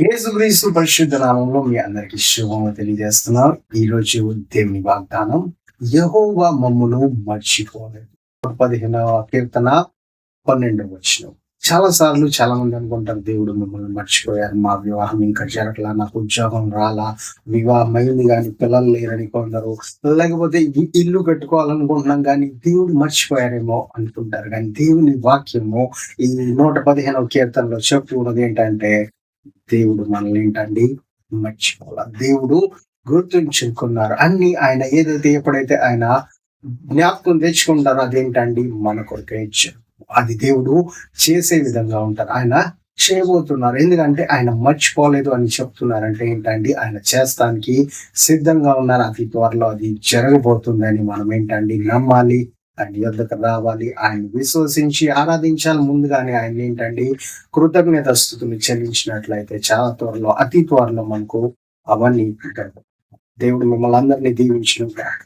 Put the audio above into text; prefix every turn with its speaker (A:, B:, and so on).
A: యేసుక్రీస్తు పరిశుద్ధ నామంలో మీ అందరికి శుభము తెలియజేస్తున్నాం. ఈ రోజు దేవుని వాగ్దానం, యెహోవా మమ్మును మర్చిపోలేదు. 15వ కీర్తన 12వ వచనం. చాలా సార్లు చాలా మంది అనుకుంటారు, దేవుడు మిమ్మల్ని మర్చిపోయారు, మా వివాహం ఇంకా జరగలా, నాకు ఉద్యోగం రాలా, వివాహం అయింది కానీ పిల్లలు లేరని కొందరు, లేకపోతే ఇల్లు కట్టుకోవాలనుకుంటున్నాం కానీ దేవుడు మర్చిపోయారేమో అనుకుంటారు. కానీ దేవుని వాక్యము ఈ 115వ కీర్తనలో చెప్తూ ఉన్నది ఏంటంటే, దేవుడు మనల్ని ఏంటండి మర్చిపోవాలి. దేవుడు గుర్తుంచుకున్నారు అన్ని. ఆయన ఏదైతే ఎప్పుడైతే ఆయన జ్ఞాపకం తెచ్చుకుంటారో అదేంటండి మన కొరకే ఇచ్చారు. అది దేవుడు చేసే విధంగా ఉంటారు. ఆయన చేయబోతున్నారు. ఎందుకంటే ఆయన మర్చిపోలేదు అని చెప్తున్నారంటే ఏంటండి, ఆయన చేస్తానికి సిద్ధంగా ఉన్నారు. అతి త్వరలో అది జరగబోతుందని మనం ఏంటండి నమ్మాలి. ఆయన యొద్దకు రావాలి, ఆయన విశ్వసించి ఆరాధించాలి. ముందుగానే ఆయన ఏంటండి కృతజ్ఞత స్తుతులు చెల్లించినట్లయితే చాలా త్వరలో, అతి త్వరలో మనకు అవన్నీ ఉంటాయి. దేవుడు మిమ్మల్ని అందరినీ దీవించును గాక.